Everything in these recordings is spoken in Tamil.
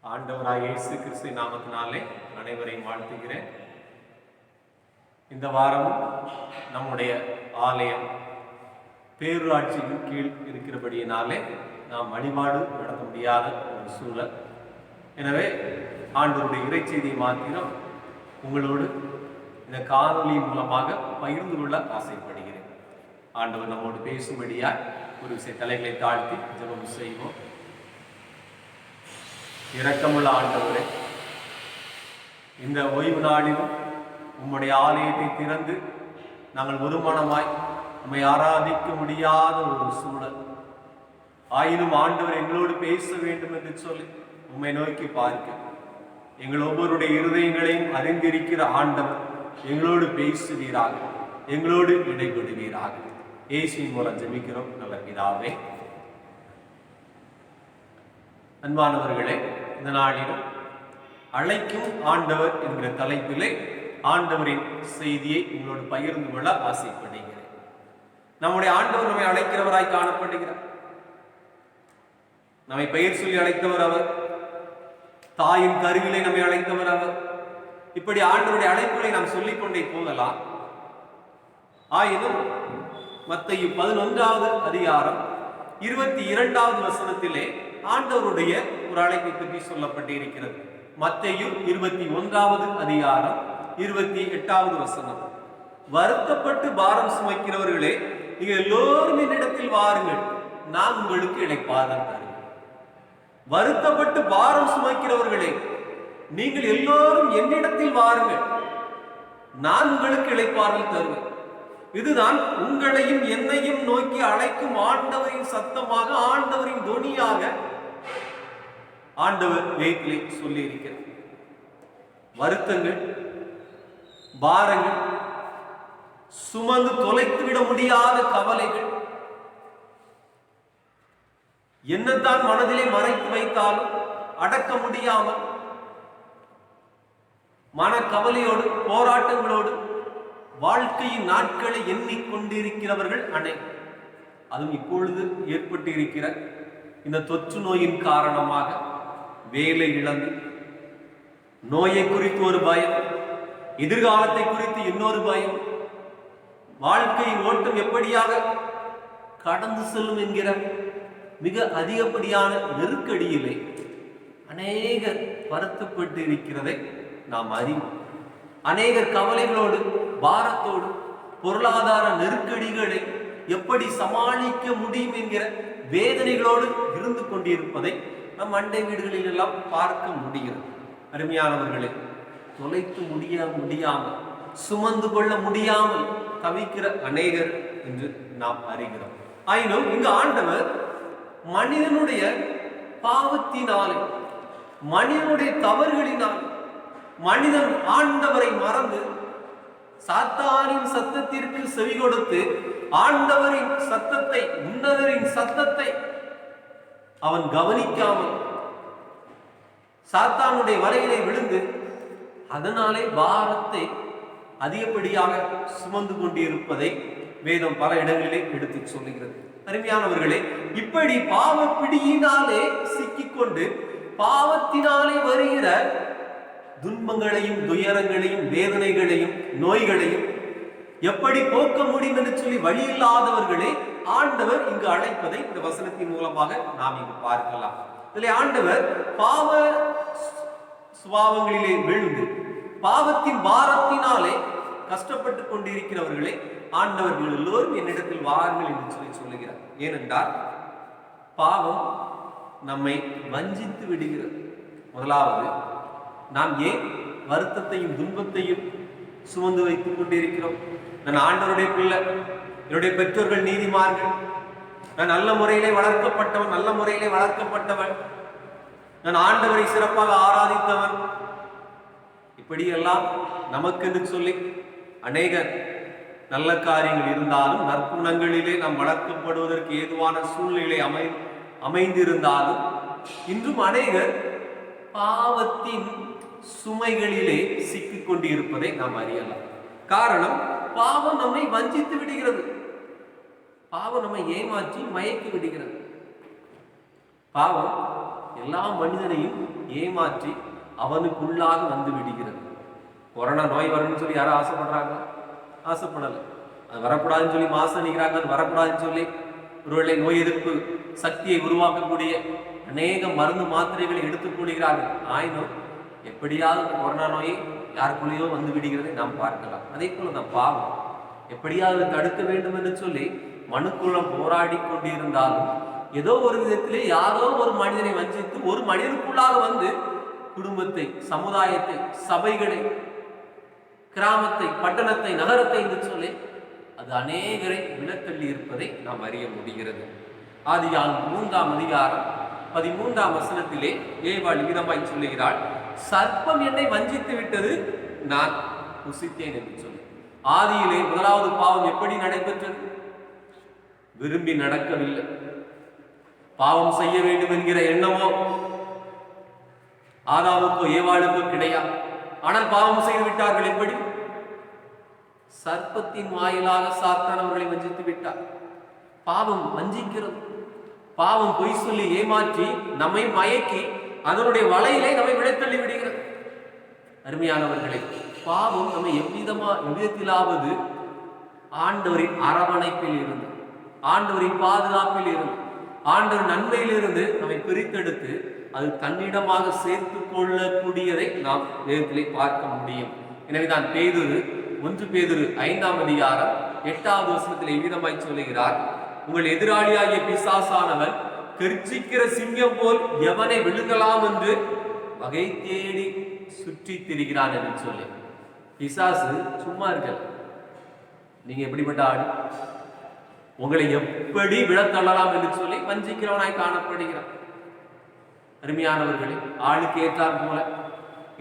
ஆண்டவராய் இயேசு கிறிஸ்து நாமத்தினாலே அனைவரையும் வாழ்த்துகிறேன். இந்த வாரமும் நம்முடைய ஆலயம் பேரூராட்சியின் கீழ் இருக்கிறபடியினாலே நாம் வழிபாடு நடத்த முடியாத ஒரு சூழல். எனவே ஆண்டவருடைய இறைச்செய்தியை மாத்திரம் உங்களோடு இந்த காணொலியின் மூலமாக பகிர்ந்து கொள்ள ஆசைப்படுகிறேன். ஆண்டவர் நம்மோடு பேசும்படியாய் ஒரு விசை தலைகளை தாழ்த்தி ஜெபம் செய்வோம். இரக்கமுள்ள ஆண்டவரே, இந்த ஓய்வு நாளிலும் உம்முடைய ஆலயத்தை திறந்து நாங்கள் ஒருமனமாய் நம்மை ஆராதிக்க முடியாத ஒரு சூழல். ஆயினும் ஆண்டவர் எங்களோடு பேச வேண்டும் என்று சொல்லி உம்மை நோக்கி பார்க்க எங்கள் ஒவ்வொருடைய இருதயங்களையும் அறிந்திருக்கிற ஆண்டவர் எங்களோடு பேசுவீராக, எங்களோடு இடைபடுவீராக. இயேசுவின் மூலம் ஜெபிக்கிறோம் நல்ல பிதாவே. அன்பானவர்களே, இந்த நாளிலும் அழைக்கும் ஆண்டவர் என்கிற தலைப்பிலே ஆண்டவரின் செய்தியை உங்களோடு பகிர்ந்து கொள்ள ஆசைப்படுகிறேன். நம்முடைய ஆண்டவர் நம்மை அழைக்கிறவராய் காணப்படுகிறார். நம்மை பெயர் சொல்லி அழைத்தவர் அவர். தாயின் கருவிலை நம்மை அழைத்தவர் அவர். இப்படி ஆண்டவருடைய அழைப்புகளை நாம் சொல்லிக்கொண்டே போகலாம். ஆயினும் மத்தேயு 11வது அதிகாரம் 22வது வசனத்திலே ஆண்டவருடைய ஒரு அழைப்பை பற்றி சொல்லப்பட்டு இருக்கிறது. மத்தேயு 21வது அதிகாரம் 28வது வசனம். வருத்தப்பட்டு பாரம் சுமக்கிறவர்களே, நீங்கள் எல்லோரும் என்னிடத்தில் வாருங்கள், நான் உங்களுக்கு இளைப்பாறுதல் தருவேன். வருத்தப்பட்டு பாரம் சுமக்கிறவர்களே, நீங்கள் எல்லோரும் என்னிடத்தில் வாருங்கள், நான் உங்களுக்கு இளைப்பாறுதல் தருவேன். இதுதான் உங்களையும் என்னையும் நோக்கி அழைக்கும் ஆண்டவரின் சத்தமாக, ஆண்டவரின் தொனியாக ஆண்டவர் வேதத்திலே சொல்லி இருக்கிறார். வருத்தங்கள், பாரங்கள், சுமந்து தொலைத்துவிட முடியாத கவலைகள், என்னத்தான் மனதிலே மறைத்து வைத்தாலும் அடக்க முடியாமல் மனக்கவலையோடு போராட்டங்களோடு வாழ்க்கையின் நாட்களை எண்ணிக்கொண்டிருக்கிறவர்கள் அனைவரும், அதுவும் இப்பொழுது ஏற்பட்டு இருக்கிற இந்த தொற்று நோயின் காரணமாக வேலை இழந்து, நோயை குறித்து ஒரு பயம், எதிர்காலத்தை குறித்து இன்னொரு பயம், வாழ்க்கையின் ஓட்டம் எப்படியாக கடந்து செல்லும் என்கிற மிக அதிகப்படியான நெருக்கடியிலே அநேகர் வருத்தப்பட்டு இருக்கிறதை நாம் அறிவோம். அநேகர் கவலைகளோடு, பாரத்தோடு, பொருளாதார நெருக்கடிகளை எப்படி சமாளிக்க முடியும் என்கிற வேதனைகளோடு இருந்து கொண்டிருப்பதை நம் அண்டை வீடுகளில் எல்லாம் பார்க்க முடிகிறது. அருமையானவர்களே, தொலைத்து முடியாமல், சுமந்து கொள்ள முடியாமல் தவிக்கிற அநேகர் என்று நாம் அறிகிறோம். ஆயினும் இங்கு ஆண்டவர் மனிதனுடைய பாவத்தினாலே, மனிதனுடைய தவறுகளினால் மனிதன் ஆண்டவரை மறந்து சாத்தானின் சத்தத்திற்கு செவி கொடுத்து ஆண்டவரின் சத்தத்தை, உன்னதரின் சத்தத்தை அவன் கவனிக்காமல் சாத்தானுடைய வலையிலே விழுந்து அதனாலே பாரத்தை அதிகப்படியாக சுமந்து கொண்டிருப்பதை வேதம் பல இடங்களிலே எடுத்து சொல்லுகிறது. அருமையானவர்களே, இப்படி பாவ பிடியினாலே சிக்கிக்கொண்டு பாவத்தினாலே வருகிற துன்பங்களையும், துயரங்களையும், வேதனைகளையும், நோய்களையும் எப்படி போக்க முடியும் என்று சொல்லி வழி இல்லாதவர்களே ஆண்டவர் இங்கு அழைப்பதை இந்த வசனத்தின் மூலமாக நாம் இங்கு பார்க்கலாம். இதில் ஆண்டவர் பாவ சுபாவங்களிலே விழுந்து பாவத்தின் பாரத்தினாலே கஷ்டப்பட்டு கொண்டிருக்கிறவர்களே ஆண்டவர்கள் எல்லோரும் என்னிடத்தில் வாருங்கள் என்று சொல்லி சொல்லுகிறார். ஏனென்றால் பாவம் நம்மை வஞ்சித்து விடுகிறது. முதலாவது, நாம் ஏன் வருத்தத்தையும் துன்பத்தையும் சுமந்து வைத்துக் கொண்டிருக்கிறோம்? நான் ஆண்டவருடைய பிள்ளை, என்னுடைய பெற்றோர்கள் நீதிமான்கள், நான் நல்ல முறையிலே வளர்க்கப்பட்டவன், நல்ல முறையிலே வளர்க்கப்பட்டவன், நான் ஆண்டவரை சிறப்பாக ஆராதித்தவன், இப்படியெல்லாம் நமக்கென்று சொல்லி அநேகர் நல்ல காரியங்கள் இருந்தாலும், நற்குணங்களிலே நாம் வளர்க்கப்படுவதற்கு ஏதுவான சூழ்நிலை அமைந்திருந்தாலும் இன்றும் அநேகர் பாவத்தின் சுமைகளிலே சிக்கிக் கொண்டிருப்பதை நாம் அறியலாம். காரணம், பாவம் நம்மை வஞ்சித்து விடுகிறது. பாவம் நம்மை ஏமாற்றி மயக்கி விடுகிறது. பாவம் எல்லா மனிதனையும் ஏமாற்றி அவனுக்குள்ளாக வந்து விடுகிறது. கொரோனா நோய் வரணும்னு சொல்லி யாரும் ஆசைப்படுறாங்க? ஆசைப்படலை. அது வரக்கூடாதுன்னு சொல்லி மாசம் நிற்கிறாங்க. அது வரக்கூடாதுன்னு சொல்லி ஒருவேளை நோய் எதிர்ப்பு சக்தியை உருவாக்கக்கூடிய அநேக மருந்து மாத்திரைகளை எடுத்துக்கொள்கிறார்கள். ஆயினும் எப்படியாவது கொரோனா நோயை யாருக்குள்ளேயோ வந்து விடுகிறதை நாம் பார்க்கலாம். அதே போல நாம் பாவம் எப்படியாவது தடுக்க வேண்டும் என்று சொல்லி மனுக்குளம் போராடி கொண்டிருந்தாலும் ஏதோ ஒரு விதத்திலே யாரோ ஒரு மனிதனை வஞ்சித்து ஒரு மனிதனுக்குள்ளாக வந்து குடும்பத்தை, சமுதாயத்தை, சபைகளை, கிராமத்தை, பட்டணத்தை, நகரத்தை என்று சொல்லி அது அநேகரை விலத்தள்ளி இருப்பதை நாம் அறிய முடிகிறது. ஆதியாகமம் 3ஆம் அதிகாரம் 13ஆம் வசனத்திலே ஏவாள் விதமாய் சொல்லுகிறாள், சர்ப்பம் என்னை வஞ்சித்து விட்டது, நான் புசித்தேன் என்று சொல்லி. ஆதியிலே முதலாவது பாவம் எப்படி நடைபெற்றது? விரும்பி நடக்கவில்லை. பாவம் செய்ய வேண்டும் என்கிற எண்ணமோ ஆதாமுக்கோ ஏவாளுக்கோ கிடையாது. ஆனால் பாவம் செய்து விட்டார்கள். எப்படி? சர்ப்பத்தின் வாயிலாக சாத்தான் அவர்களை வஞ்சித்து விட்டார். பாவம் வஞ்சிக்கிறது. பாவம் பொய் சொல்லி ஏமாற்றி நம்மை மயக்கி அதனுடைய வலையிலே நம்மை விடைத்தள்ளி விடுகிறது. அருமையானவர்களே, பாவம் நம்மை எவ்விதத்திலாவது ஆண்டவரின் அரவணைப்பில் இருந்து, ஆண்டவரின் பாதுகாப்பில் இருந்து, ஆண்டவர் நன்மையிலிருந்து நம்மை பிரித்தெடுத்து அது தன்னிடமாக சேர்த்து கொள்ளக்கூடியதை நாம் வேதத்திலே பார்க்க முடியும். எனவேதான் பேதுரு 1 பேதுரு 5ஆம் அதிகாரம் 8வது வசனத்தில் எவ்விதமாய் சொல்லுகிறார், உங்கள் எதிராளியாகிய பிசாசானவன் கெர்ச்சிக்கிற சிங்கம் போல் எவனை விழுங்கலாம் என்று வகை தேடி சுற்றி திரிகிறான் என்று சொல்லி. பிசாசு சும்மா இருக்கல. நீங்க எப்படிப்பட்ட ஆடு, உங்களை எப்படி விழத்தள்ளலாம் என்று சொல்லி வஞ்சிக்கிறவனாய் காணப்படுகிறான். அருமையானவர்களே, ஆளுக்கு ஏற்றார் போல,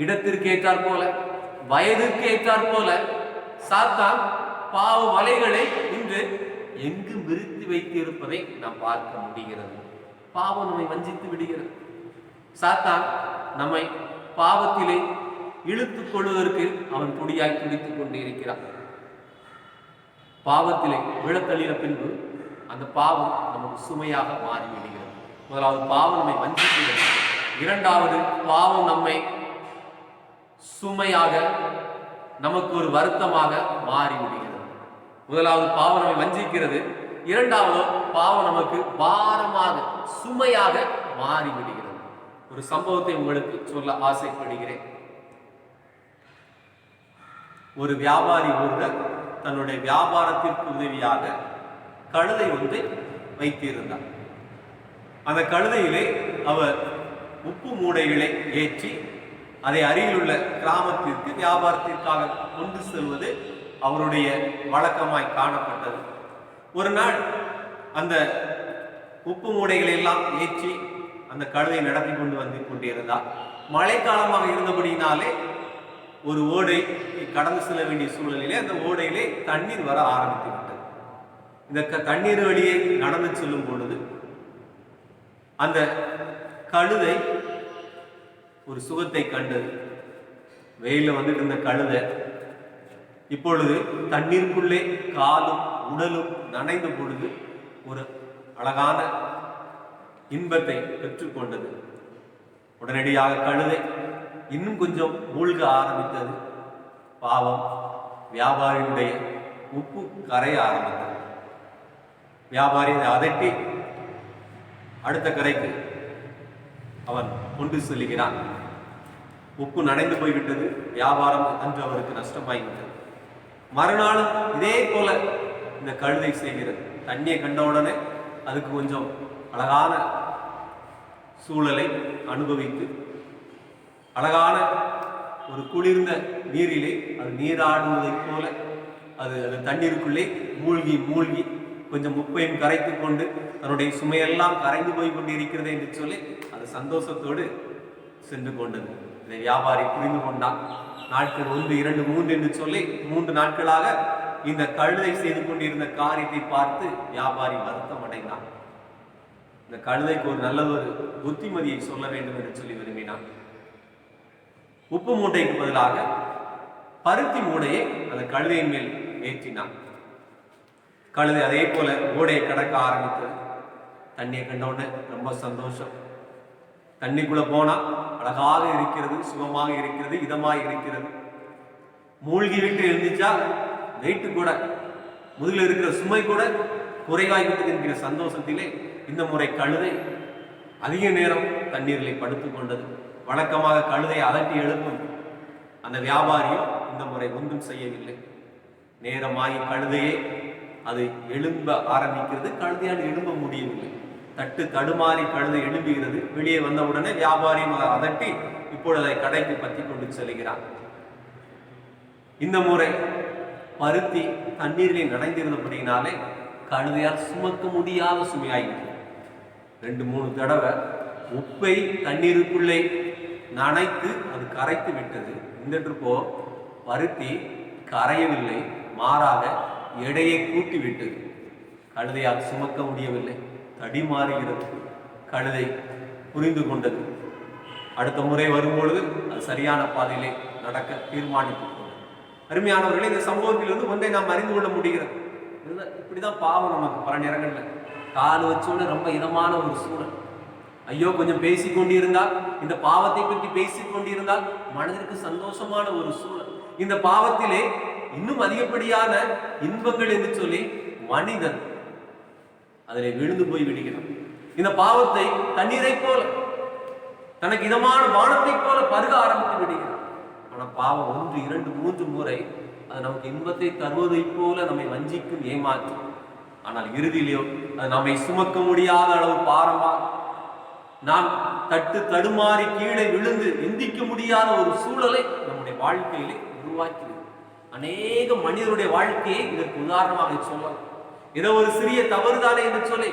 இடத்திற்கு ஏற்றார் போல, வயதுக்கு ஏற்றார் போல சாத்தான் பாவ வலைகளை இன்று எங்கு விரித்து வைத்து இருப்பதை நாம் பார்க்க முடிகிறது. பாவம் நம்மை வஞ்சித்து விடுகிறது. சாத்தான் நம்மை பாவத்திலே இழுத்துக் கொள்வதற்கு அவன் துடியாய் துடித்துக் கொண்டு இருக்கிறான். பாவத்திலே விழத்தள்ளின பின்பு அந்த பாவம் நமக்கு சுமையாக மாறிவிடுகிறது. முதலாவது பாவம் நம்மை வஞ்சிக்கிறது. இரண்டாவது பாவம் நம்மை சுமையாக, நமக்கு ஒரு வருத்தமாக மாறிவிடுகிறது. முதலாவது பாவம் நம்மை வஞ்சிக்கிறது. இரண்டாவது பாவம் நமக்கு பாரமாக, சுமையாக மாறிவிடுகிறது. ஒரு சம்பவத்தை உங்களுக்கு சொல்ல ஆசைப்படுகிறேன். ஒரு வியாபாரி ஒருவர் தன்னுடைய வியாபாரத்திற்கு உதவியாக கழுதை ஒன்றை வைத்திருந்தார். அந்த கழுதையிலே அவர் உப்பு மூடைகளை ஏற்றி அதை அருகிலுள்ள கிராமத்திற்கு வியாபாரத்திற்காக கொண்டு செல்வது அவருடைய வழக்கமாய் காணப்பட்டது. ஒரு நாள் அந்த உப்பு மூடைகளை எல்லாம் ஏற்றி அந்த கழுதை நடத்தி கொண்டு வந்து கொண்டிருந்தார். மழைக்காலமாக இருந்தபடியினாலே ஒரு ஓடை கடந்து செல்ல வேண்டிய சூழலிலே அந்த ஓடையிலே தண்ணீர் வர ஆரம்பித்து விட்டது. இந்த தண்ணீர் வழியே நடந்து செல்லும் பொழுது அந்த கழுதை ஒரு சுகத்தை கண்டது. வெயில வந்துட்டு இருந்த கழுதை இப்பொழுது தண்ணீருக்குள்ளே காலும் உடலும் நனைந்த பொழுது ஒரு அழகான இன்பத்தை பெற்றுக்கொண்டது. உடனடியாக கழுதை இன்னும் கொஞ்சம் மூழ்க ஆரம்பித்தது. பாவம், வியாபாரியுடைய உப்பு கரைய ஆரம்பித்தது. வியாபாரி அதட்டி அடுத்த கரைக்கு அவன் கொண்டு செல்கிறான். உப்பு நனைந்து போய்விட்டது. வியாபாரம் அன்று அவருக்கு நஷ்டமாகிவிட்டது. மறுநாளும் இதே போல இந்த கழுதை செய்கிறது. தண்ணியை கண்டவுடனே அதுக்கு கொஞ்சம் அழகான சூழலை அனுபவித்து அழகான ஒரு குளிர்ந்த நீரிலே அது நீராடுவதைப் போல அது தண்ணீருக்குள்ளே மூழ்கி மூழ்கி கொஞ்சம் உப்பையும் கரைத்து கொண்டு தன்னுடைய சுமையெல்லாம் கரைந்து போய் கொண்டு இருக்கிறது என்று சொல்லி அது சந்தோஷத்தோடு சென்று கொண்டது. இதை வியாபாரி புரிந்து கொண்டான். நாட்கள் 1, 2, 3 என்று சொல்லி 3 நாட்களாக இந்த கழுதை செய்து கொண்டிருந்த காரியத்தை பார்த்து வியாபாரி வருத்தம் அடைந்தான். இந்த கழுதைக்கு ஒரு நல்ல ஒரு புத்திமதியை சொல்ல வேண்டும் என்று சொல்லி விரும்பினான். உப்பு மூட்டைக்கு பதிலாக பருத்தி மூடையை அந்த கழுதையின் மேல் ஏற்றினான். கழுதை அதே போல ஓடையை கடக்க ஆரம்பித்தது. தண்ணியை கண்டவுடனே ரொம்ப சந்தோஷம். தண்ணிக்குள்ள போனா அழகாக இருக்கிறது, சுகமாக இருக்கிறது, இதமாக இருக்கிறது. மூழ்கி விட்டு எழுந்திச்சா வெயிட்டு கூட, முதுகில் இருக்கிற சுமை கூட குறைவாய்விட்டது என்கிற சந்தோஷத்திலே இந்த முறை கழுதை அதிக நேரம் தண்ணீரிலே படுத்துக் கொண்டது. வழக்கமாக கழுதை அதட்டி எழுப்பும் அந்த வியாபாரியும் இந்த முறை ஒன்றும் செய்யவில்லை. நேரமாகி கழுதையே அது எழும்ப ஆரம்பிக்கிறது. கழுதையால் எழும்ப முடியவில்லை. தட்டு தடுமாறி கழுதை எழும்புகிறது. வெளியே வந்தவுடனே வியாபாரியும் அதை அதட்டி இப்பொழுது அதை கடைக்கு பற்றி கொண்டு செல்கிறார். இந்த முறை பருத்தி தண்ணீரில் நனைந்திருந்தபடினாலே கழுதையால் சுமக்க முடியாத சுமையாயிற்று. 2-3 தடவை உப்பை தண்ணீருக்குள்ளே நனைத்து அது கரைத்து விட்டது. இந்த ட்ரிப்போ பருத்தி கரையவில்லை, மாறாக எடையை கூட்டி விட்டது. கழுதையால் சுமக்க முடியவில்லை, தடிமாறுகிறது. கழுதை புரிந்து கொண்டது. அடுத்த முறை வரும்பொழுது அது சரியான பாதையிலே நடக்க தீர்மானித்துக் கொண்டது. அருமையானவர்களே, இந்த சம்பவத்திலிருந்து ஒன்றை நாம் அறிந்து கொள்ள முடிகிறது. இப்படிதான் பாவம் நமக்கு பல நேரங்கள்ல கால் வச்சோன்னு ரொம்ப இதமான ஒரு சூழல். ஐயோ கொஞ்சம் பேசி கொண்டிருந்தால், இந்த பாவத்தை பற்றி பேசிக் கொண்டிருந்தால் மனதிற்கு சந்தோஷமான ஒரு சூழல். இந்த பாவத்திலே இன்னும் அதிகப்படியான இன்பங்கள் என்று சொல்லி மனிதன் அதிலே விழுந்து போய் விடுகிறான். இந்த பாவத்தை தண்ணீரை போல, தனக்கு இதமான பானத்தை போல பருக ஆரம்பித்து விடுகிறான். ஆனால் பாவம் 1, 2, 3 முறை அது நமக்கு இன்பத்தை தருவதை போல நம்மை வஞ்சிக்கும், ஏமாற்றும். ஆனால் இறுதியிலேயோ அது நம்மை சுமக்க முடியாத அளவு பாரமாக, நாம் தட்டு தடுமாறி கீழே விழுந்து எந்திக்க முடியாத ஒரு சூழலை நம்முடைய வாழ்க்கையிலே உருவாக்கினது. அநேக மனிதருடைய வாழ்க்கையை இதற்கு உதாரணமாக சொல்லலாம். ஏதோ ஒரு சிறிய தவறுதானே என்று சொல்லி,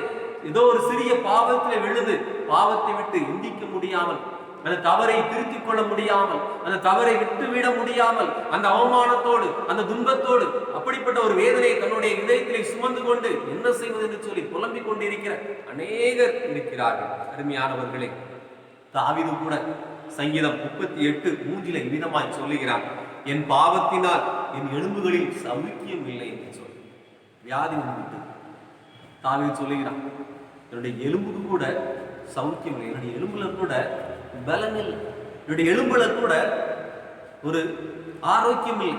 ஏதோ ஒரு சிறிய பாவத்திலே விழுந்து பாவத்தை விட்டு எந்திக்க முடியாமல், அந்த தவறை திருத்திக் கொள்ள முடியாமல், அந்த தவறை விட்டுவிட முடியாமல், அந்த அவமானத்தோடு அந்த துன்பத்தோடு அப்படிப்பட்ட ஒரு வேதனையை தன்னுடைய இதயத்திலே சுமந்து கொண்டு என்ன செய்வது என்று சொல்லி புலம்பிக் கொண்டிருக்கிற அநேகர் இருக்கிறார்கள். அருமையானவர்களே, தாவீது கூட சங்கீதம் 38:3 இவ்விதமாய் சொல்லுகிறார், என் பாவத்தினால் என் எலும்புகளில் சௌக்கியம் இல்லை என்று சொல்லி. வியாதி வந்துவிட்டு தாவீது சொல்லுகிறான், என்னுடைய எலும்புக்கு கூட சௌக்கியம் இல்லை, என்னுடைய எலும்புல கூட பலன் இல்லை, என்னுடைய எலும்புல கூட ஒரு ஆரோக்கியம் இல்லை.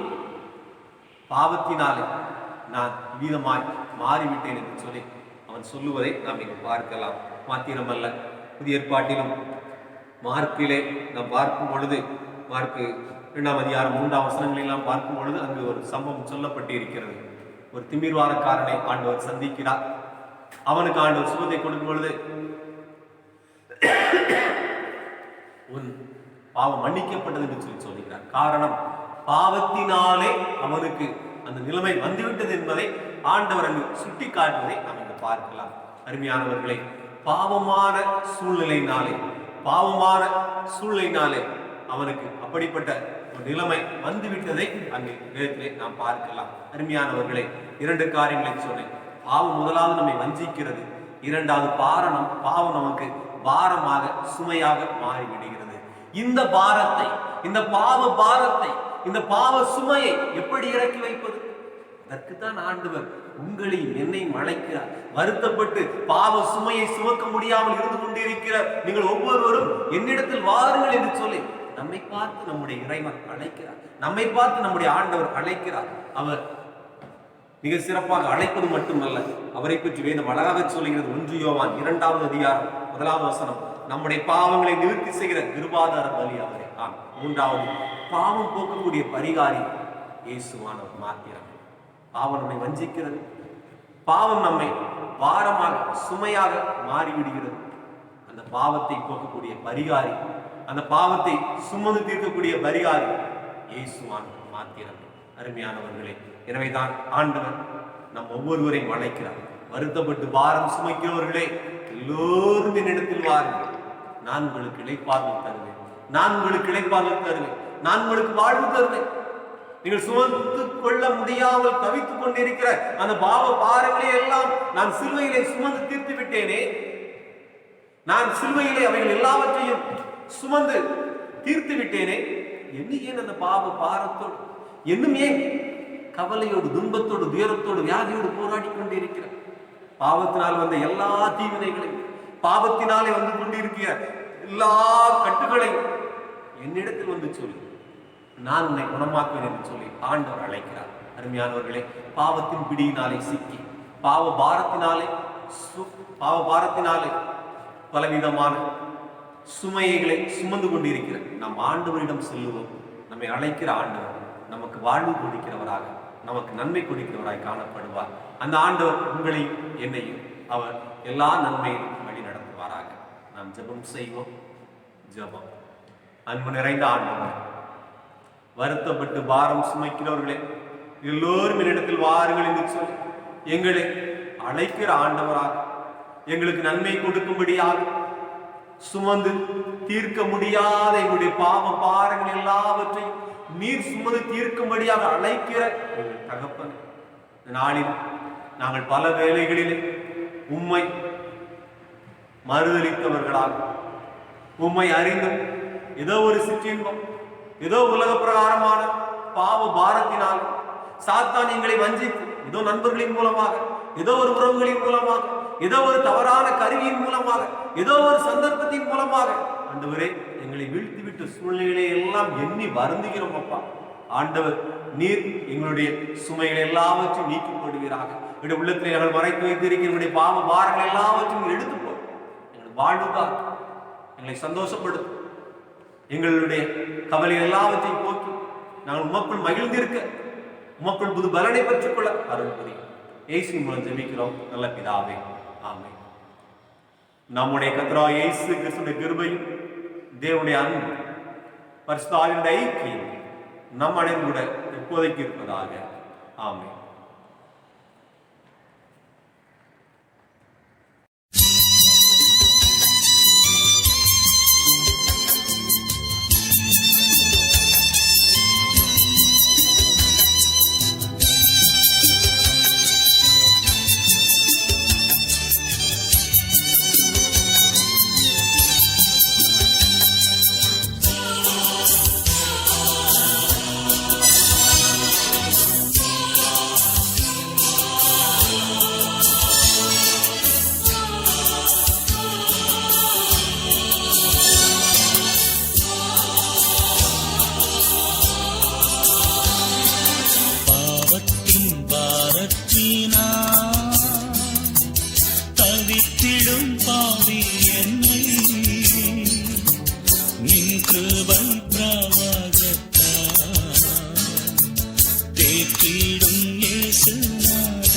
பாவத்தினாலே நான் வீதமாய் மாறிவிட்டேன் என்று சொல்லி அவன் சொல்லுவதை நாம் இங்கு பார்க்கலாம். மாத்திரமல்ல, புதிய ஏற்பாட்டிலும் மார்க்கிலே நாம் பார்க்கும் பொழுது, மார்க்கு 2ஆம் அதிகாரம் 3ஆம் வசனங்களெல்லாம் பார்க்கும் பொழுது அங்கு ஒரு சம்பவம் சொல்லப்பட்டு இருக்கிறது. ஒரு திமிர்வாதக்காரனை ஆண்டவர் சந்திக்கிறார். அவனுக்கு ஆண்டவர் சுகத்தை கொடுக்கும் பொழுது, உன் பாவம் மன்னிக்கப்பட்டது என்று சொல்லி சொல்லுகிறார். காரணம், பாவத்தினாலே அவனுக்கு அந்த நிலைமை வந்துவிட்டது என்பதை ஆண்டவர் அங்கு சுட்டி காட்டுவதை நாம் இங்கு பார்க்கலாம். அருமையானவர்களை, பாவமான சூழ்நிலையினாலே அவனுக்கு அப்படிப்பட்ட ஒரு நிலைமை வந்துவிட்டதை அங்கு வேதத்திலே நாம் பார்க்கலாம். அருமையானவர்களை, 2 காரியங்களை சொன்னேன். பாவம் முதலாவது நம்மை வஞ்சிக்கிறது, 2வது பாவம் நமக்கு பாரமாக சுமையாக மாறிவிடுகிறது. இந்த பாரத்தை, இந்த பாவத்தை, இந்த பாவ சுமையை எப்படி இறக்கி வைப்பது? அதற்குத்தான் ஆண்டவர் உங்களையும் என்னையும் அழைக்கிறார். வருத்தப்பட்டு பாவ சுமையை சுமக்க முடியாமல் இருந்து கொண்டிருக்கிறார் நீங்கள் ஒவ்வொருவரும் என்னிடத்தில் வாருங்கள் என்று சொல்லி நம்மை பார்த்து நம்முடைய இறைவன் அழைக்கிறார். நம்மை பார்த்து நம்முடைய ஆண்டவர் அழைக்கிறார். அவர் மிக சிறப்பாக அழைப்பது மட்டுமல்ல, அவரை பற்றி வேதம் அழகாக சொல்லுகிறது. 1 யோவான் 2ஆம் அதிகாரம் 1ஆம் வசனம், நம்முடைய பாவங்களை நிவர்த்தி செய்கிற கிருபாதார பலி அவரே. 3வது, பாவம் போக்கக்கூடிய பரிகாரி இயேசுவானவர் மாத்திரம். பாவம் நம்மை வஞ்சிக்கிறது, பாவம் நம்மை பாரமாக சுமையாக மாறிவிடுகிறது. அந்த பாவத்தை போக்கக்கூடிய பரிகாரி, அந்த பாவத்தை சுமந்து தீர்க்கக்கூடிய பரிகாரி இயேசுவானவர் மாத்திரம். அருமையானவர்களே, எனவேதான் ஆண்டவர் நம் ஒவ்வொருவரையும் அழைக்கிறார். வருத்தப்பட்டு பாரம் சுமைக்கிறவர்களே எல்லோரும் என்னிடத்தில் வாருங்கள், நான் உங்களுக்கு இளைப்பாறுதல் தருவேன், நான் உங்களுக்கு வாழ்வு தருவேன். நீங்கள் சுமந்து கொள்ள முடியாமல் தவித்துக் கொண்டிருக்கிற அந்த பாவ பாரங்களை எல்லாம் நான் சிலுவையிலே சுமந்து தீர்த்து விட்டேனே. நான் சிலுவையிலே அவைகள் எல்லாவற்றையும் சுமந்து தீர்த்து விட்டேனே. என்ன ஏன் அந்த பாவ பாரத்தோடு, இன்னும் ஏன் கவலையோடு, துன்பத்தோடு, துயரத்தோடு, வியாதியோடு போராடி கொண்டிருக்கிற? பாவத்தினால் வந்த எல்லா தீவினைகளையும், பாவத்தினாலே வந்து கொண்டிருக்கிற எல்லா கட்டுகளையும் என்னிடத்தில் வந்து சொல்லி நான் உன்னை குணமாக்குவேன் என்று சொல்லி ஆண்டவர் அழைக்கிறார். அருமையானவர்களே, பாவத்தின் பிடியினாலே சிக்கி பாவ பாரத்தினாலே பலவிதமான சுமைகளை சுமந்து கொண்டிருக்கிற நம் ஆண்டவரிடம் செல்லுவோம். நம்மை அழைக்கிற ஆண்டவர் நமக்கு வாழ்வு கொடுக்கிறவராக, நமக்கு நன்மை கொடுக்கிறவராய் காணப்படுவார். அந்த ஆண்டவர் உங்களையும் என்னையும் அவர் எல்லா நன்மையும் வழி நடத்துவாராக. நாம் ஜெபம் செய்வோம். ஜெபம். அன்பு நிறைந்த ஆண்டவர், வருத்தப்பட்டு பாரம் சுமைக்கிறவர்களே, எல்லோரும் என்னிடத்தில் வாருங்கள் என்று சொல்லி எங்களை அழைக்கிற ஆண்டவராக, எங்களுக்கு நன்மை கொடுக்கும்படியாக, சுமந்து தீர்க்க முடியாத எங்களுடைய பாவ பாரங்கள் எல்லாவற்றையும் நீர் சுமந்து தீர்க்கும்படியாக அழைக்கிற தகப்பன், நாளில் நாங்கள் பல வேளைகளிலே உம்மை மறுதளித்தவர்களாக, உம்மை அறிந்தும் ஏதோ ஒரு சிற்றின்பம், ஏதோ உலக பிரகாரமான பாவ பாரத்தினால் சாத்தான் எங்களை வஞ்சித்து, ஏதோ நண்பர்களின் மூலமாக, ஏதோ ஒரு உறவுகளின் மூலமாக, ஏதோ ஒரு தவறான கருவியின் மூலமாக, ஏதோ ஒரு சந்தர்ப்பத்தின் மூலமாக ஆண்டவரே எங்களை வீழ்த்திவிட்டு சூழ்நிலைகளை எல்லாம் எண்ணி வருந்துகிறோம். அப்பா ஆண்டவர், நீர் எங்களுடைய சுமைகளை எல்லாவற்றையும் நீக்கி போடுவீராக. என்னுடைய உள்ளத்தில் நாங்கள் மறைத்து வைத்திருக்கிற என்னுடைய பாவ பாரங்கள் எல்லாவற்றையும் எடுத்து போடு. எங்கள் வாழ்வுக்காக எங்களை சந்தோஷப்படுத்தும். எங்களுடைய கவலை எல்லாவற்றையும் போக்கி நாங்கள் உமக்குள் மகிழ்ந்திருக்க, உமக்குள் புது பலனை பெற்றுக்கொள்ள அருள் புரியும். இயேசு மூலம் ஜெபிக்கிறோம் நல்ல பிதாவே, ஆமென். நம்முடைய கர்த்தராகிய இயேசு கிறிஸ்துவின் கிருபையும் தேவனுடைய அன்பு பரிசுத்த ஆவியினுடைய ஐக்கியம் நம் அனைவரும் கூட எப்போதைக்கு இருப்பதாக. ஆமென். தவித்திடும் பாவி என்னை நின் கிருபை பிரவாகத்தால் தேற்றிடும் இயேசுநாதா.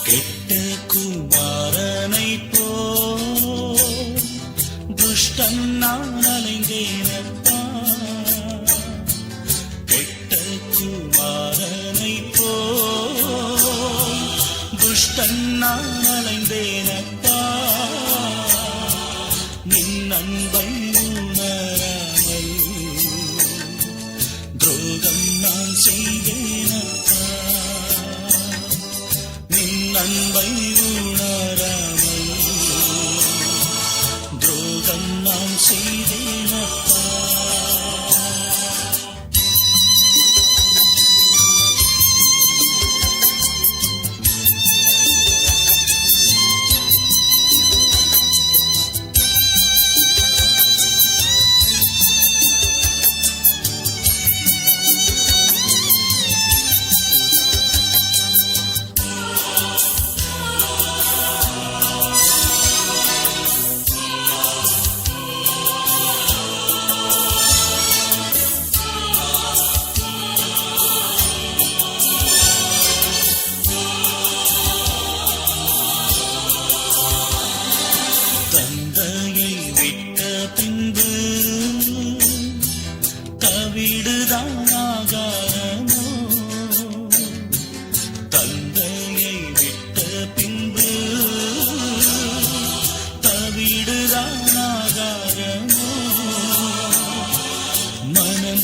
கெட்ட குமாரனை போல் துஷ்டன் நான் அலைந்தேனப்பா. கெட்ட குமாரனை போல் துஷ்டன் நான் அலைந்தேனப்பா. நின் அன்பை உணராமல் துரோகம் நான் செய்தேனப்பா. அன்பை உணராமல் துரோகம் நாம் செய்தேனப்பா.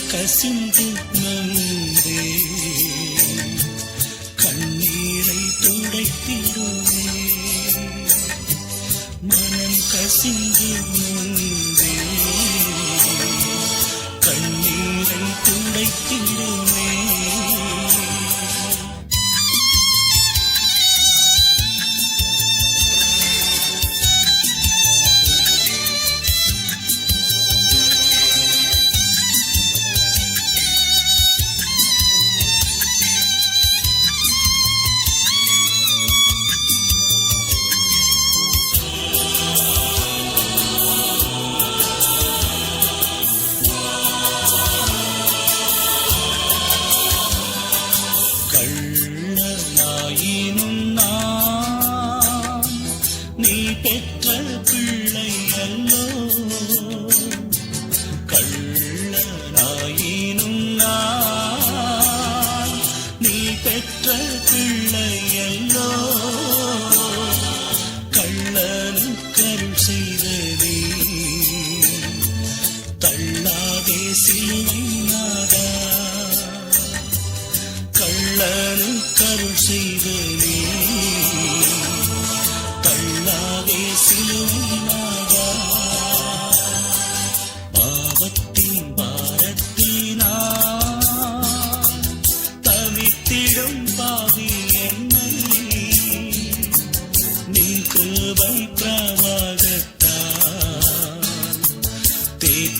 கசிந்து நொந்தே கண்ணீரை துடைத்திடுமே மனம் கசிந்து நொந்தே கண்ணீரை துடைத்திடுமே கள்ளனாயினும் நான் நீ பெற்ற பிள்ளை அல்லோ கள்ளனாயினும் நான் நீ பெற்ற பிள்ளை அல்லோ கள்ளனுக்கருள் செய்ததே தள்ளாதே சிலுவை